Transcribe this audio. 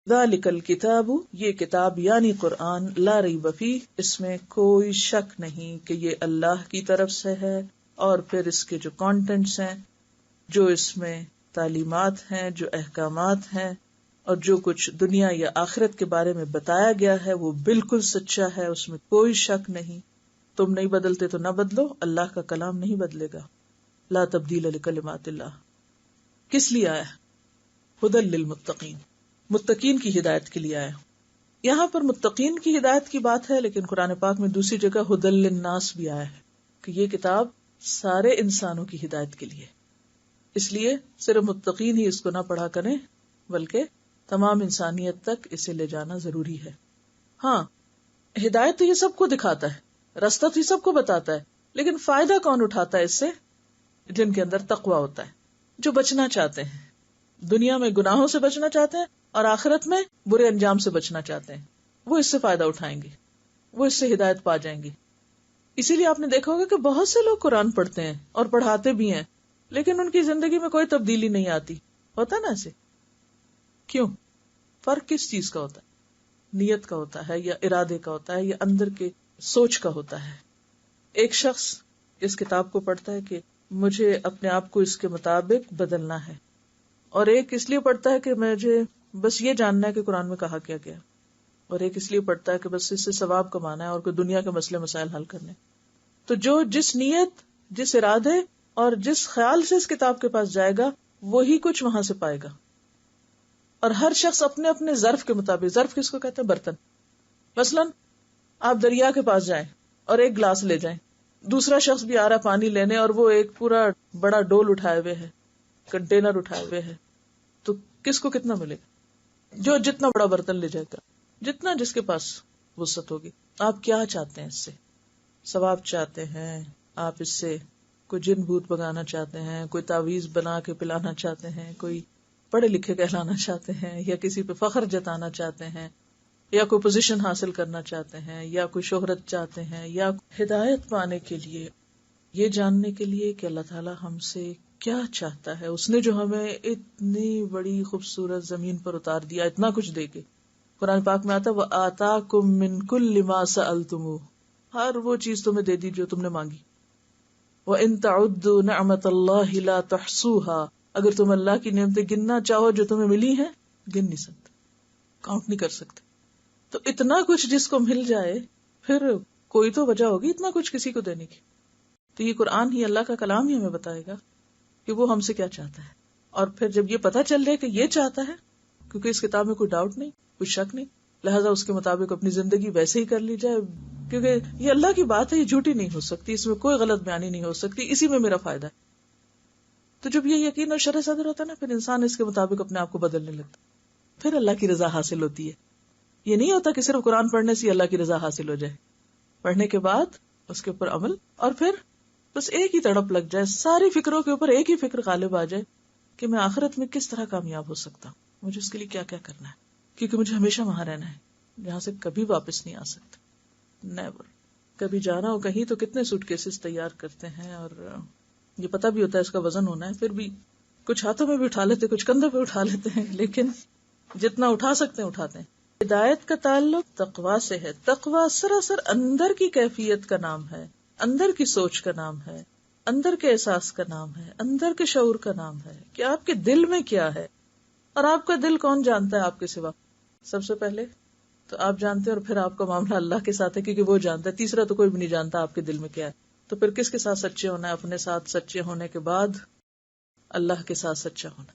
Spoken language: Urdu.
ذالک الکتاب، یہ کتاب یعنی قرآن، لا ریب فیہ، اس میں کوئی شک نہیں کہ یہ اللہ کی طرف سے ہے، اور پھر اس کے جو کانٹینٹس ہیں، جو اس میں تعلیمات ہیں، جو احکامات ہیں، اور جو کچھ دنیا یا آخرت کے بارے میں بتایا گیا ہے وہ بالکل سچا ہے، اس میں کوئی شک نہیں۔ تم نہیں بدلتے تو نہ بدلو، اللہ کا کلام نہیں بدلے گا۔ لا تبدیل لکلمات اللہ۔ کس لیے آیا؟ ھدی للمتقین، متقین کی ہدایت کے لیے آیا۔ یہاں پر متقین کی ہدایت کی بات ہے، لیکن قرآن پاک میں دوسری جگہ ھدی للناس بھی آیا ہے کہ یہ کتاب سارے انسانوں کی ہدایت کے لیے، اس لیے صرف متقین ہی اس کو نہ پڑھا کریں بلکہ تمام انسانیت تک اسے لے جانا ضروری ہے۔ ہاں، ہدایت تو یہ سب کو دکھاتا ہے، راستہ تو یہ سب کو بتاتا ہے، لیکن فائدہ کون اٹھاتا ہے اس سے؟ جن کے اندر تقویٰ ہوتا ہے، جو بچنا چاہتے ہیں، دنیا میں گناہوں سے بچنا چاہتے ہیں اور آخرت میں برے انجام سے بچنا چاہتے ہیں، وہ اس سے فائدہ اٹھائیں گے، وہ اس سے ہدایت پا جائیں گے۔ اسی لیے آپ نے دیکھا ہوگا کہ بہت سے لوگ قرآن پڑھتے ہیں اور پڑھاتے بھی ہیں، لیکن ان کی زندگی میں کوئی تبدیلی نہیں آتی، ہوتا نا ایسے؟ کیوں؟ فرق کس چیز کا ہوتا ہے؟ نیت کا ہوتا ہے، یا ارادے کا ہوتا ہے، یا اندر کے سوچ کا ہوتا ہے۔ ایک شخص اس کتاب کو پڑھتا ہے کہ مجھے اپنے آپ کو اس کے مطابق بدلنا ہے، اور ایک اس لیے پڑھتا ہے کہ مجھے بس یہ جاننا ہے کہ قرآن میں کہا کیا گیا، اور ایک اس لیے پڑھتا ہے کہ بس اس سے ثواب کمانا ہے اور کوئی دنیا کے مسئلے مسائل حل کرنے۔ تو جو جس نیت، جس ارادے اور جس خیال سے اس کتاب کے پاس جائے گا وہی کچھ وہاں سے پائے گا۔ اور ہر شخص اپنے اپنے ظرف کے مطابق، ظرف کس کو کہتے ہیں؟ برتن۔ مثلا آپ دریا کے پاس جائیں اور ایک گلاس لے جائیں، دوسرا شخص بھی آ رہا پانی لینے اور وہ ایک پورا بڑا ڈول اٹھائے ہوئے ہے، کنٹینر اٹھائے ہوئے ہے، تو کس کو کتنا ملے گا؟ جو جتنا بڑا برتن لے جائے گا، جتنا جس کے پاس وسعت ہوگی۔ آپ کیا چاہتے ہیں اس سے؟ ثواب چاہتے ہیں؟ آپ اس سے کوئی جن بھوت بگانا چاہتے ہیں، کوئی تعویذ بنا کے پلانا چاہتے ہیں، کوئی پڑھے لکھے کہلانا چاہتے ہیں، یا کسی پہ فخر جتانا چاہتے ہیں، یا کوئی پوزیشن حاصل کرنا چاہتے ہیں، یا کوئی شہرت چاہتے ہیں، یا ہدایت پانے کے لیے، یہ جاننے کے لیے کہ اللہ تعالیٰ ہم سے کیا چاہتا ہے۔ اس نے جو ہمیں اتنی بڑی خوبصورت زمین پر اتار دیا، اتنا کچھ دے کے، قرآن پاک میں آتا ہے وَآتَاكُم مِّن كُلِّ مَا سَأَلْتُمُوهُ، ہر وہ چیز تمہیں دے دی جو تم نے مانگی۔ وَإِن تَعُدُّوا نِعْمَتَ اللَّهِ لَا تُحْصُوهَا، اگر تم اللہ کی نعمتیں گننا چاہو جو تمہیں ملی ہیں، گن نہیں سکتے، کاؤنٹ نہیں کر سکتے۔ تو اتنا کچھ جس کو مل جائے، پھر کوئی تو وجہ ہوگی اتنا کچھ کسی کو دینے کی۔ تو یہ قرآن ہی، اللہ کا کلام ہی ہمیں بتائے گا کہ وہ ہم سے کیا چاہتا ہے۔ اور پھر جب یہ پتہ چل جائے کہ یہ چاہتا ہے، کیونکہ اس کتاب میں کوئی ڈاؤٹ نہیں، کوئی شک نہیں، لہٰذا اس کے مطابق اپنی زندگی ویسے ہی کر لی جائے، کیونکہ یہ اللہ کی بات ہے، یہ جھوٹی نہیں ہو سکتی، اس میں کوئی غلط بیانی نہیں ہو سکتی، اسی میں میرا فائدہ ہے۔ تو جب یہ یقین اور شرح صدر ہوتا ہے نا، پھر انسان اس کے مطابق اپنے آپ کو بدلنے لگتا، پھر اللہ کی رضا حاصل ہوتی ہے۔ یہ نہیں ہوتا کہ صرف قرآن پڑھنے سے اللہ کی رضا حاصل ہو جائے، پڑھنے کے بعد اس کے اوپر عمل، اور پھر بس ایک ہی تڑپ لگ جائے، ساری فکروں کے اوپر ایک ہی فکر غالب آ جائے کہ میں آخرت میں کس طرح کامیاب ہو سکتا ہوں، مجھے اس کے لیے کیا کیا کرنا ہے، کیونکہ مجھے ہمیشہ وہاں رہنا ہے جہاں سے کبھی واپس نہیں آ سکتا، نیور۔ کبھی جانا ہو کہیں تو کتنے سوٹ کیسز تیار کرتے ہیں، اور یہ پتہ بھی ہوتا ہے اس کا وزن ہونا ہے، پھر بھی کچھ ہاتھوں میں بھی اٹھا لیتے، کچھ کندھوں پہ اٹھا لیتے ہیں، لیکن جتنا اٹھا سکتے ہیں اٹھاتے ہیں۔ ہدایت کا تعلق تقویٰ سے ہے۔ تقویٰ سراسر اندر کی کیفیت کا نام ہے، اندر کی سوچ کا نام ہے، اندر کے احساس کا نام ہے، اندر کے شعور کا نام ہے کہ آپ کے دل میں کیا ہے۔ اور آپ کا دل کون جانتا ہے آپ کے سوا؟ سب سے پہلے تو آپ جانتے ہیں، اور پھر آپ کا معاملہ اللہ کے ساتھ ہے، کیونکہ وہ جانتا ہے۔ تیسرا تو کوئی بھی نہیں جانتا آپ کے دل میں کیا ہے۔ تو پھر کس کے ساتھ سچے ہونا ہے؟ اپنے ساتھ سچے ہونے کے بعد اللہ کے ساتھ سچا ہونا۔